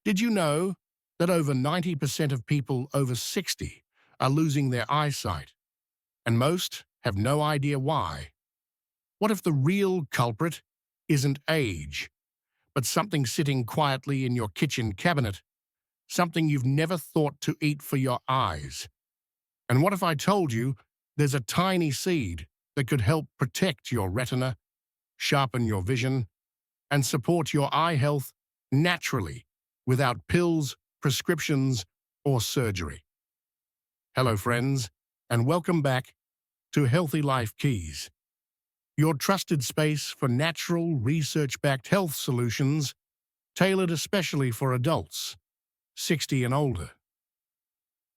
Did you know that over 90% of people over 60 are losing their eyesight, and most have no idea why? What if the real culprit isn't age, but something sitting quietly in your kitchen cabinet, something you've never thought to eat for your eyes? And what if I told you there's a tiny seed that could help protect your retina, sharpen your vision, and support your eye health naturally without pills, prescriptions, or surgery? Hello, friends, and welcome back to Healthy Life Keys, your trusted space for natural, research-backed health solutions tailored especially for adults, 60 and older.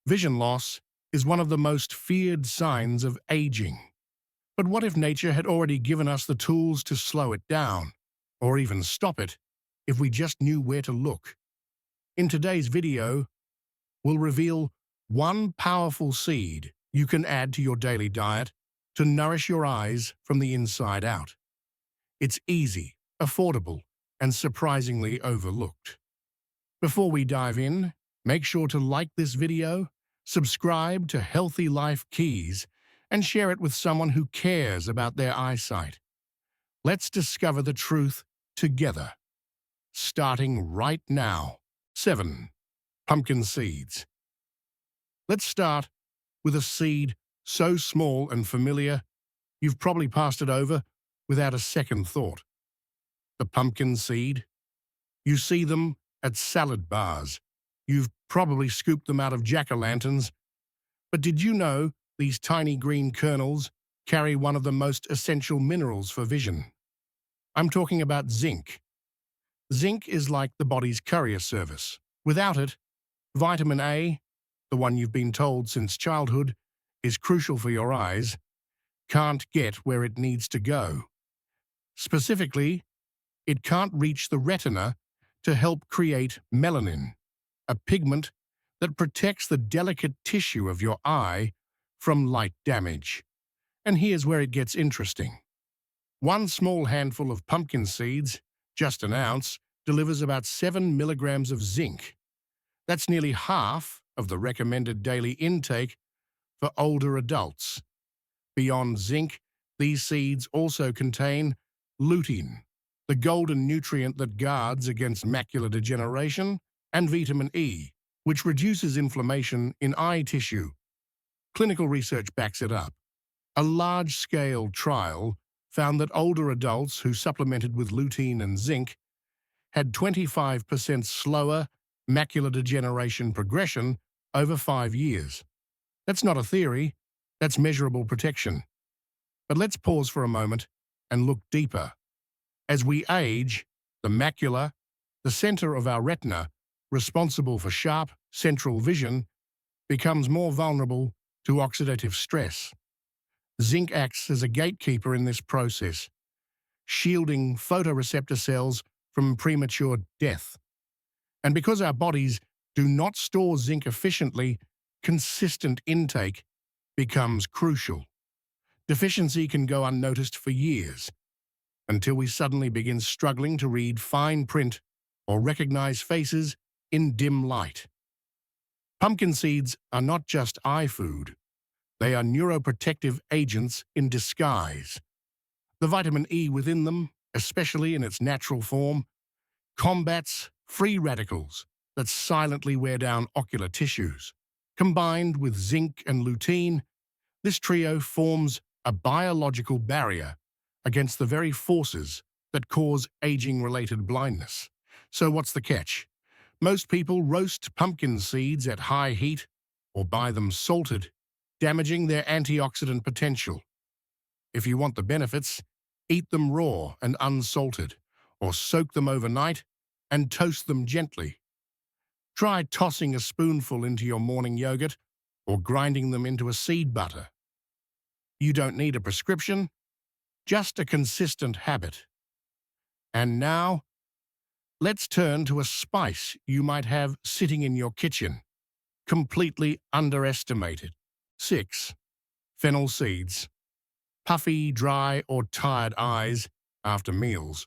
Vision loss is one of the most feared signs of aging. But what if nature had already given us the tools to slow it down, or even stop it, if we just knew where to look? In today's video, we'll reveal one powerful seed you can add to your daily diet to nourish your eyes from the inside out. It's easy, affordable, and surprisingly overlooked. Before we dive in, make sure to like this video, subscribe to Healthy Life Keys, and share it with someone who cares about their eyesight. Let's discover the truth together. Starting right now. 7. Pumpkin seeds. Let's start with a seed so small and familiar, you've probably passed it over without a second thought. The pumpkin seed. You see them at salad bars. You've probably scooped them out of jack-o'-lanterns. But did you know these tiny green kernels carry one of the most essential minerals for vision? I'm talking about zinc. Zinc is like the body's courier service. Without it, vitamin A, the one you've been told since childhood is crucial for your eyes, can't get where it needs to go. Specifically, it can't reach the retina to help create melanin, a pigment that protects the delicate tissue of your eye from light damage. And here's where it gets interesting. One small handful of pumpkin seeds, just an ounce, delivers about 7 milligrams of zinc. That's nearly half of the recommended daily intake for older adults. Beyond zinc, these seeds also contain lutein, the golden nutrient that guards against macular degeneration, and vitamin E, which reduces inflammation in eye tissue. Clinical research backs it up. A large-scale trial found that older adults who supplemented with lutein and zinc had 25% slower macular degeneration progression over 5 years. That's not a theory, that's measurable protection. But let's pause for a moment and look deeper. As we age, the macula, the center of our retina, responsible for sharp, central vision, becomes more vulnerable to oxidative stress. Zinc acts as a gatekeeper in this process, shielding photoreceptor cells from premature death. And because our bodies do not store zinc efficiently, consistent intake becomes crucial. Deficiency can go unnoticed for years, until we suddenly begin struggling to read fine print or recognize faces in dim light. Pumpkin seeds are not just eye food. They are neuroprotective agents in disguise. The vitamin E within them, especially in its natural form, combats free radicals that silently wear down ocular tissues. Combined with zinc and lutein, this trio forms a biological barrier against the very forces that cause aging-related blindness. So what's the catch? Most people roast pumpkin seeds at high heat or buy them salted, damaging their antioxidant potential. If you want the benefits, eat them raw and unsalted, or soak them overnight and toast them gently. Try tossing a spoonful into your morning yogurt or grinding them into a seed butter. You don't need a prescription, just a consistent habit. And now, let's turn to a spice you might have sitting in your kitchen, completely underestimated. 6. Fennel seeds. Puffy, dry, or tired eyes after meals.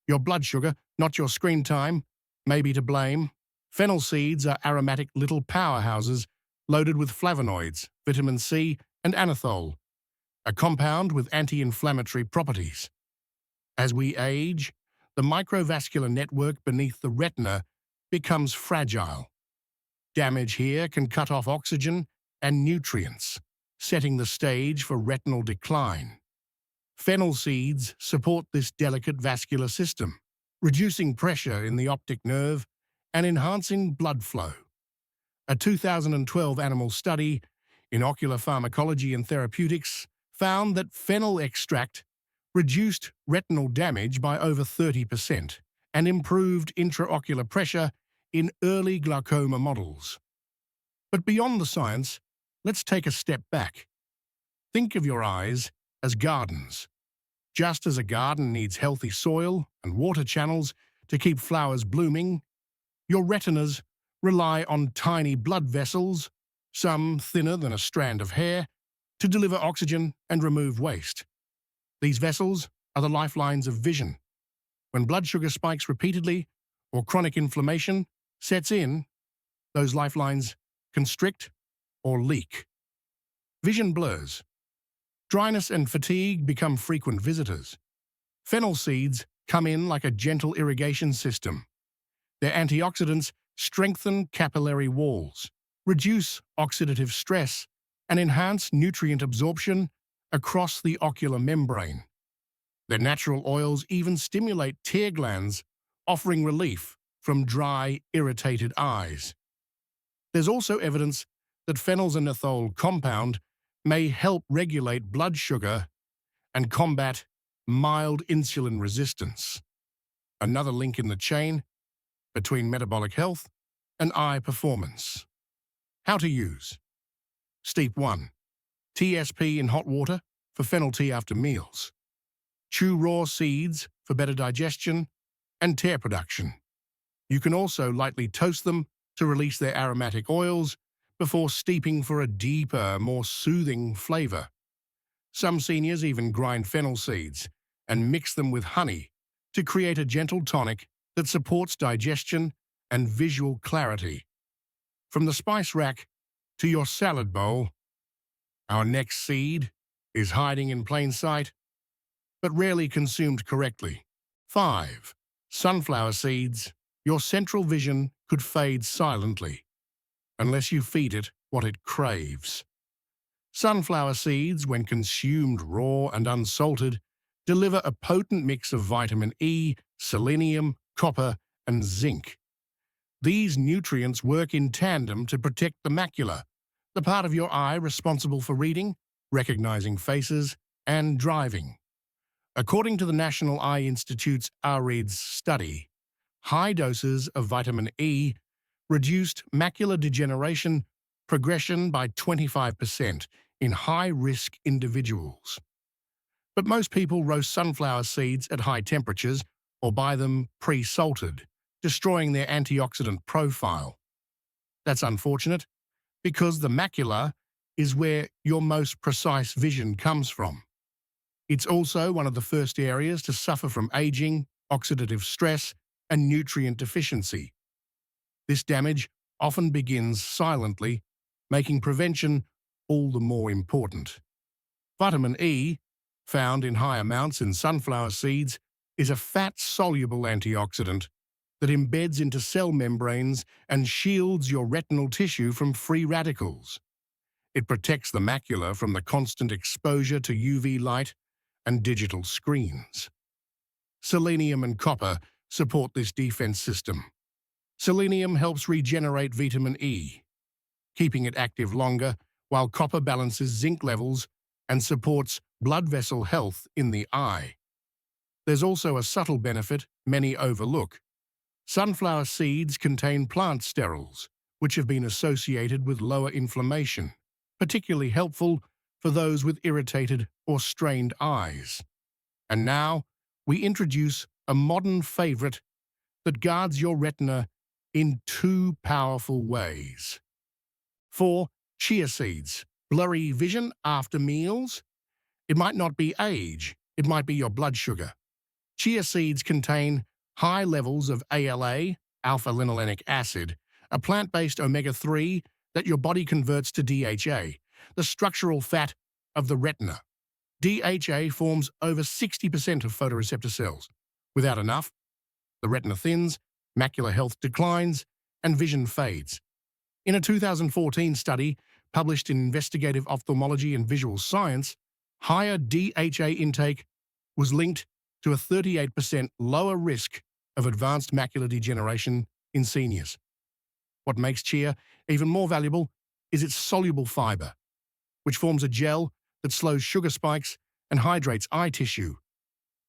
Your blood sugar, not your screen time, may be to blame. Fennel seeds are aromatic little powerhouses loaded with flavonoids, vitamin C, and anethole, a compound with anti-inflammatory properties. As we age, the microvascular network beneath the retina becomes fragile. Damage here can cut off oxygen and nutrients, setting the stage for retinal decline. Fennel seeds support this delicate vascular system, reducing pressure in the optic nerve and enhancing blood flow. A 2012 animal study in ocular pharmacology and therapeutics found that fennel extract reduced retinal damage by over 30% and improved intraocular pressure in early glaucoma models. But beyond the science, let's take a step back. Think of your eyes as gardens. Just as a garden needs healthy soil and water channels to keep flowers blooming, your retinas rely on tiny blood vessels, some thinner than a strand of hair, to deliver oxygen and remove waste. These vessels are the lifelines of vision. When blood sugar spikes repeatedly or chronic inflammation sets in, those lifelines constrict or leak. Vision blurs. Dryness and fatigue become frequent visitors. Fennel seeds come in like a gentle irrigation system. Their antioxidants strengthen capillary walls, reduce oxidative stress, and enhance nutrient absorption across the ocular membrane. Their natural oils even stimulate tear glands, offering relief from dry, irritated eyes. There's also evidence that fennel's anethole compound may help regulate blood sugar and combat mild insulin resistance. Another link in the chain between metabolic health and eye performance. How to use. Step 1. TSP in hot water for fennel tea after meals. Chew raw seeds for better digestion and tear production. You can also lightly toast them to release their aromatic oils before steeping for a deeper, more soothing flavor. Some seniors even grind fennel seeds and mix them with honey to create a gentle tonic that supports digestion and visual clarity. From the spice rack to your salad bowl, our next seed is hiding in plain sight, but rarely consumed correctly. 5. Sunflower seeds. Your central vision could fade silently, unless you feed it what it craves. Sunflower seeds, when consumed raw and unsalted, deliver a potent mix of vitamin E, selenium, copper, and zinc. These nutrients work in tandem to protect the macula, the part of your eye responsible for reading, recognizing faces, and driving. According to the National Eye Institute's AREADS study, high doses of vitamin E reduced macular degeneration progression by 25% in high-risk individuals. But most people roast sunflower seeds at high temperatures or buy them pre-salted, destroying their antioxidant profile. That's unfortunate, because the macula is where your most precise vision comes from. It's also one of the first areas to suffer from aging, oxidative stress, and nutrient deficiency. This damage often begins silently, making prevention all the more important. Vitamin E, found in high amounts in sunflower seeds, is a fat-soluble antioxidant that embeds into cell membranes and shields your retinal tissue from free radicals. It protects the macula from the constant exposure to UV light and digital screens. Selenium and copper support this defense system. Selenium helps regenerate vitamin E, keeping it active longer, while copper balances zinc levels and supports blood vessel health in the eye. There's also a subtle benefit many overlook. Sunflower seeds contain plant sterols, which have been associated with lower inflammation, particularly helpful for those with irritated or strained eyes. And now, we introduce a modern favorite that guards your retina in two powerful ways. 4. Chia seeds. Blurry vision after meals? It might not be age, it might be your blood sugar. Chia seeds contain high levels of ALA, alpha-linolenic acid, a plant-based omega-3 that your body converts to DHA, the structural fat of the retina. DHA forms over 60% of photoreceptor cells. Without enough, the retina thins, macular health declines, and vision fades. In a 2014 study published in Investigative Ophthalmology and Visual Science, higher DHA intake was linked to a 38% lower risk of advanced macular degeneration in seniors. What makes chia even more valuable is its soluble fiber, which forms a gel that slows sugar spikes and hydrates eye tissue,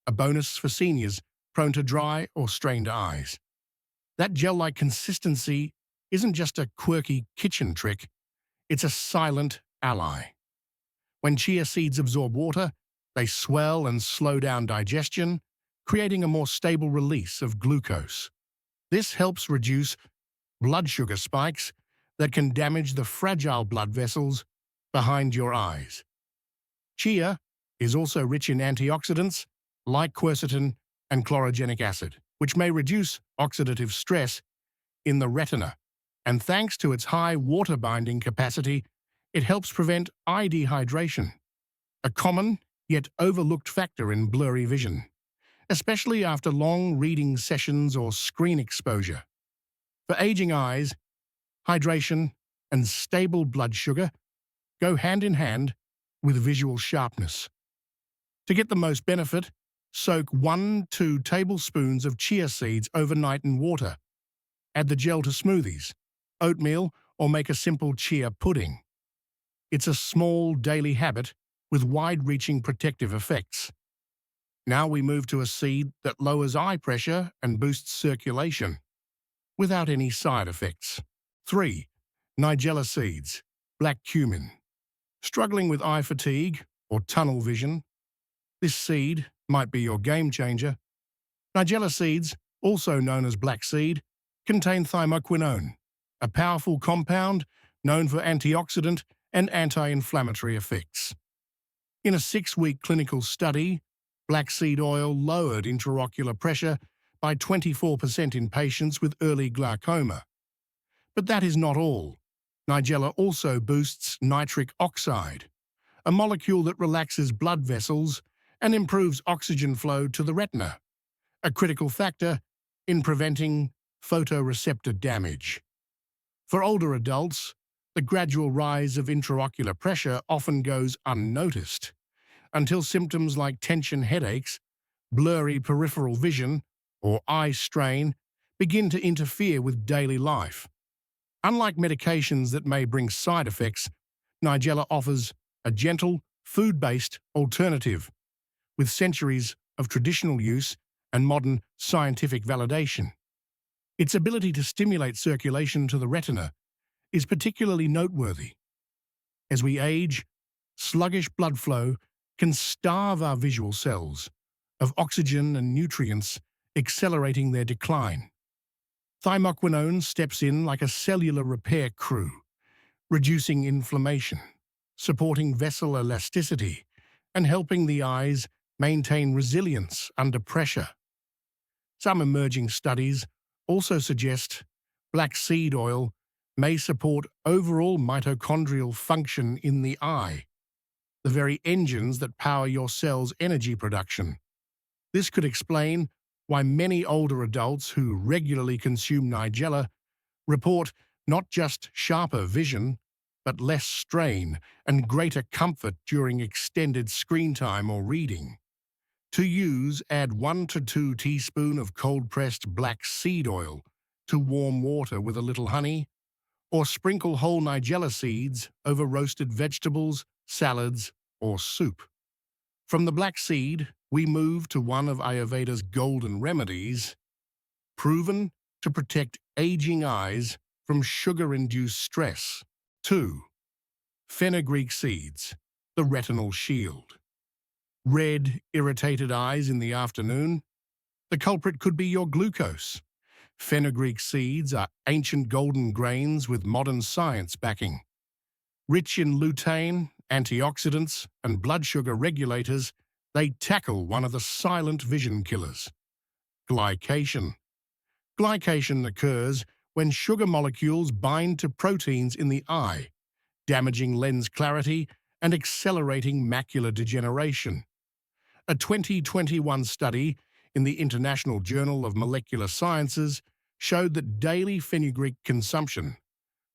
a bonus for seniors prone to dry or strained eyes. That gel-like consistency isn't just a quirky kitchen trick, it's a silent ally. When chia seeds absorb water, they swell and slow down digestion, creating a more stable release of glucose. This helps reduce blood sugar spikes that can damage the fragile blood vessels behind your eyes. Chia is also rich in antioxidants like quercetin and chlorogenic acid, which may reduce oxidative stress in the retina. And thanks to its high water-binding capacity, it helps prevent eye dehydration, a common yet overlooked factor in blurry vision, especially after long reading sessions or screen exposure. For aging eyes, hydration and stable blood sugar go hand in hand with visual sharpness. To get the most benefit, soak 1-2 tablespoons of chia seeds overnight in water. Add the gel to smoothies, oatmeal, or make a simple chia pudding. It's a small daily habit with wide-reaching protective effects. Now we move to a seed that lowers eye pressure and boosts circulation without any side effects. 3. Nigella seeds, black cumin. Struggling with eye fatigue or tunnel vision? This seed might be your game changer. Nigella seeds, also known as black seed, contain thymoquinone, a powerful compound known for antioxidant and anti-inflammatory effects. In a 6-week clinical study, black seed oil lowered intraocular pressure by 24% in patients with early glaucoma. But that is not all. Nigella also boosts nitric oxide, a molecule that relaxes blood vessels and improves oxygen flow to the retina, a critical factor in preventing photoreceptor damage. For older adults, the gradual rise of intraocular pressure often goes unnoticed, until symptoms like tension headaches, blurry peripheral vision, or eye strain begin to interfere with daily life. Unlike medications that may bring side effects, Nigella offers a gentle, food-based alternative with centuries of traditional use and modern scientific validation. Its ability to stimulate circulation to the retina is particularly noteworthy. As we age, sluggish blood flow can starve our visual cells of oxygen and nutrients, accelerating their decline. Thymoquinone steps in like a cellular repair crew, reducing inflammation, supporting vessel elasticity, and helping the eyes maintain resilience under pressure. Some emerging studies also suggest black seed oil may support overall mitochondrial function in the eye, the very engines that power your cell's energy production. This could explain why many older adults who regularly consume Nigella report not just sharper vision, but less strain and greater comfort during extended screen time or reading. To use, add 1 to 2 teaspoons of cold-pressed black seed oil to warm water with a little honey, or sprinkle whole Nigella seeds over roasted vegetables, salads, or soup. From the black seed, we move to one of Ayurveda's golden remedies, proven to protect aging eyes from sugar-induced stress. 2. Fenugreek seeds, the retinal shield. Red, irritated eyes in the afternoon? The culprit could be your glucose. Fenugreek seeds are ancient golden grains with modern science backing. Rich in lutein, antioxidants, and blood sugar regulators, they tackle one of the silent vision killers, glycation. Glycation occurs when sugar molecules bind to proteins in the eye, damaging lens clarity and accelerating macular degeneration. A 2021 study in the International Journal of Molecular Sciences showed that daily fenugreek consumption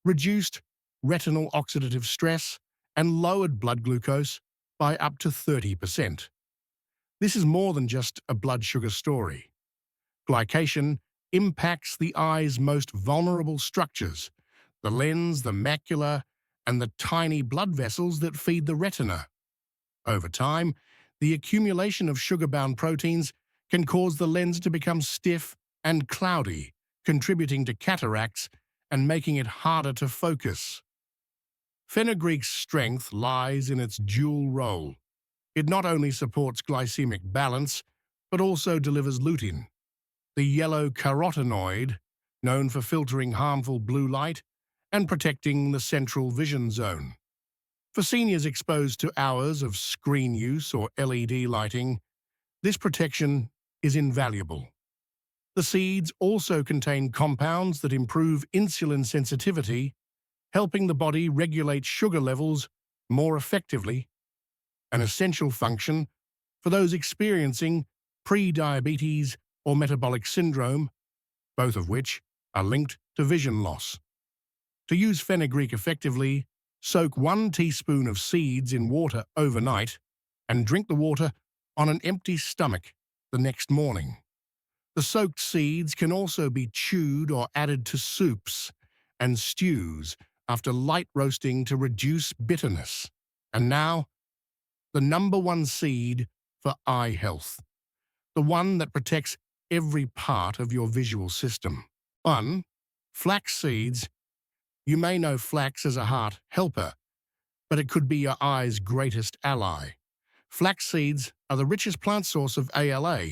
reduced retinal oxidative stress and lowered blood glucose by up to 30%. This is more than just a blood sugar story. Glycation impacts the eye's most vulnerable structures, the lens, the macula, and the tiny blood vessels that feed the retina. Over time, the accumulation of sugar-bound proteins can cause the lens to become stiff and cloudy, contributing to cataracts and making it harder to focus. Fenugreek's strength lies in its dual role. It not only supports glycemic balance, but also delivers lutein, the yellow carotenoid known for filtering harmful blue light and protecting the central vision zone. For seniors exposed to hours of screen use or LED lighting, this protection is invaluable. The seeds also contain compounds that improve insulin sensitivity, helping the body regulate sugar levels more effectively, an essential function for those experiencing pre-diabetes or metabolic syndrome, both of which are linked to vision loss. To use fenugreek effectively, soak 1 teaspoon of seeds in water overnight and drink the water on an empty stomach the next morning. The soaked seeds can also be chewed or added to soups and stews after light roasting to reduce bitterness. And now, the #1 seed for eye health, the one that protects every part of your visual system. 1. Flax seeds. You may know flax as a heart helper, but it could be your eye's greatest ally. Flax seeds are the richest plant source of ALA,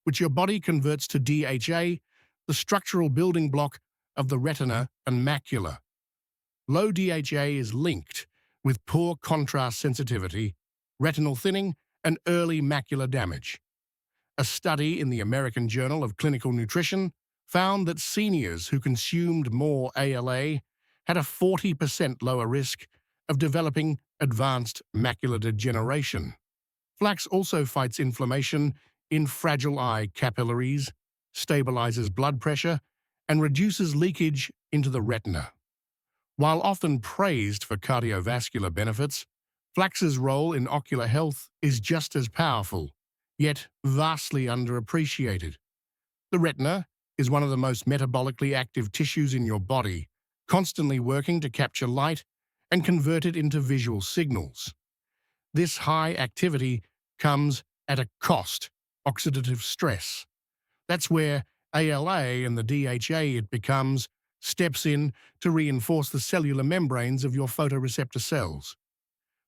which your body converts to DHA, the structural building block of the retina and macula. Low DHA is linked with poor contrast sensitivity, retinal thinning, and early macular damage. A study in the American Journal of Clinical Nutrition found that seniors who consumed more ALA had a 40% lower risk of developing advanced macular degeneration. Flax also fights inflammation in fragile eye capillaries, stabilizes blood pressure, and reduces leakage into the retina. While often praised for cardiovascular benefits, flax's role in ocular health is just as powerful, yet vastly underappreciated. The retina is one of the most metabolically active tissues in your body, constantly working to capture light and convert it into visual signals. This high activity comes at a cost, oxidative stress. That's where ALA and the DHA it becomes steps in to reinforce the cellular membranes of your photoreceptor cells.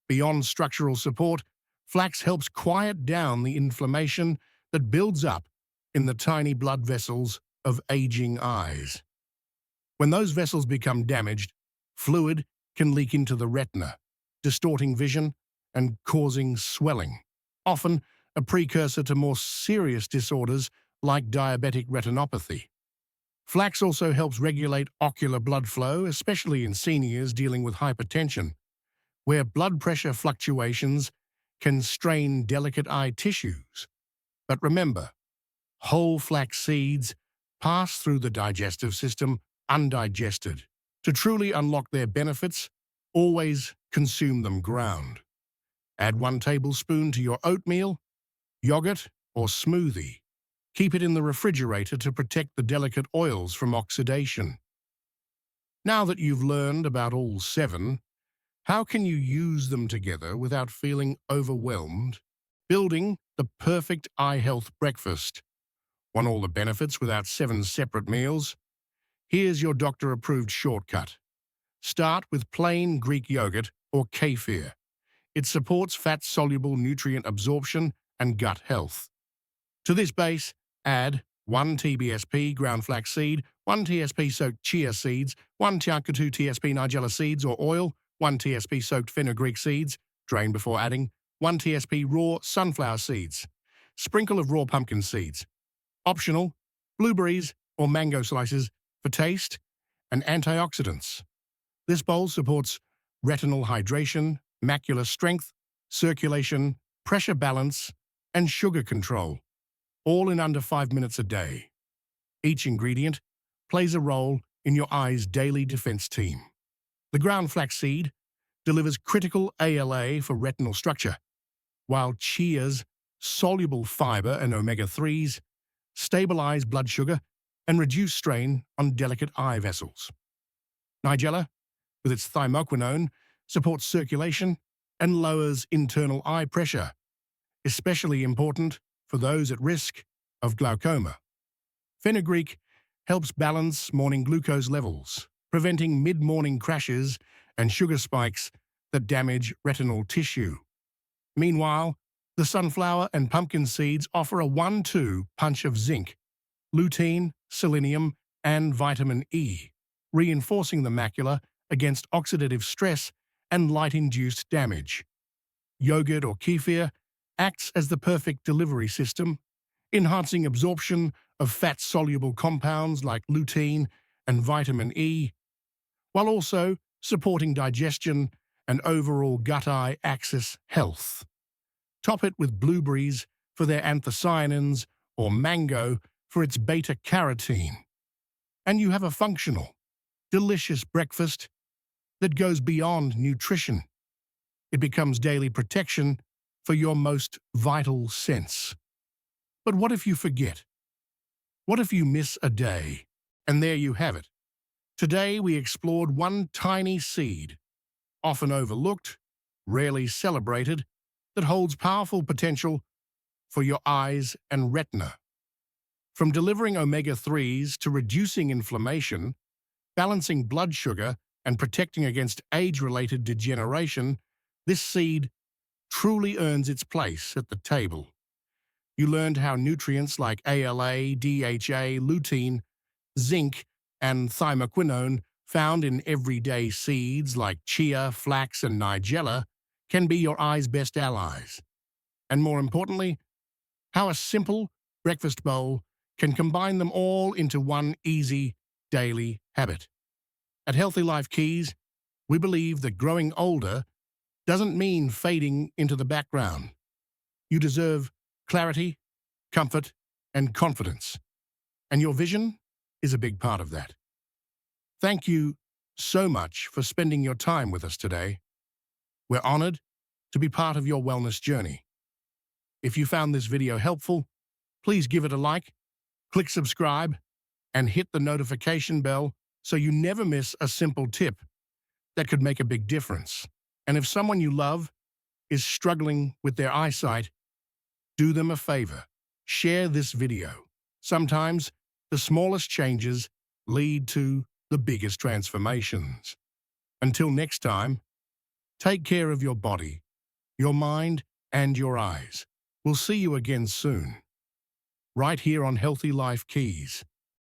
Beyond structural support, flax helps quiet down the inflammation that builds up in the tiny blood vessels of aging eyes. When those vessels become damaged, fluid can leak into the retina, distorting vision and causing swelling, often a precursor to more serious disorders like diabetic retinopathy. Flax also helps regulate ocular blood flow, especially in seniors dealing with hypertension, where blood pressure fluctuations can strain delicate eye tissues. But remember, whole flax seeds pass through the digestive system undigested. To truly unlock their benefits, always consume them ground. Add 1 tablespoon to your oatmeal, yogurt, or smoothie. Keep it in the refrigerator to protect the delicate oils from oxidation. Now that you've learned about all 7, how can you use them together without feeling overwhelmed? Building the perfect eye health breakfast. Want all the benefits without 7 separate meals? Here's your doctor-approved shortcut. Start with plain Greek yogurt or kefir. It supports fat-soluble nutrient absorption and gut health. To this base, add 1 TBSP ground flax seed, 1 TSP soaked chia seeds, 1 Tianka 2 TSP nigella seeds or oil, 1 TSP soaked fenugreek seeds, drain before adding, 1 TSP raw sunflower seeds. Sprinkle of raw pumpkin seeds. Optional, blueberries or mango slices for taste and antioxidants. This bowl supports retinal hydration, macular strength, circulation, pressure balance, and sugar control, all in under 5 minutes a day. Each ingredient plays a role in your eye's daily defense team. The ground flaxseed delivers critical ALA for retinal structure, while chia's soluble fiber and omega-3s stabilize blood sugar and reduce strain on delicate eye vessels. Nigella, with its thymoquinone, supports circulation and lowers internal eye pressure, especially important for those at risk of glaucoma. Fenugreek helps balance morning glucose levels, preventing mid-morning crashes and sugar spikes that damage retinal tissue. Meanwhile, the sunflower and pumpkin seeds offer a 1-2 punch of zinc, lutein, selenium, and vitamin E, reinforcing the macula against oxidative stress and light-induced damage. Yogurt or kefir acts as the perfect delivery system, enhancing absorption of fat-soluble compounds like lutein and vitamin E, while also supporting digestion and overall gut-eye axis health. Top it with blueberries for their anthocyanins or mango for its beta-carotene. And you have a functional, delicious breakfast that goes beyond nutrition. It becomes daily protection for your most vital sense. But what if you forget? What if you miss a day? And there you have it. Today we explored one tiny seed, often overlooked, rarely celebrated, that holds powerful potential for your eyes and retina. From delivering omega-3s to reducing inflammation, balancing blood sugar, and protecting against age-related degeneration, this seed truly earns its place at the table. You learned how nutrients like ALA, DHA, lutein, zinc, and thymoquinone found in everyday seeds like chia, flax, and nigella can be your eye's best allies. And more importantly, how a simple breakfast bowl can combine them all into one easy daily habit. At Healthy Life Keys, we believe that growing older doesn't mean fading into the background. You deserve clarity, comfort, and confidence. And your vision is a big part of that. Thank you so much for spending your time with us today. We're honored to be part of your wellness journey. If you found this video helpful, please give it a like, click subscribe, and hit the notification bell so you never miss a simple tip that could make a big difference. And if someone you love is struggling with their eyesight, do them a favor. Share this video. Sometimes the smallest changes lead to the biggest transformations. Until next time, take care of your body, your mind, and your eyes. We'll see you again soon, right here on Healthy Life Keys.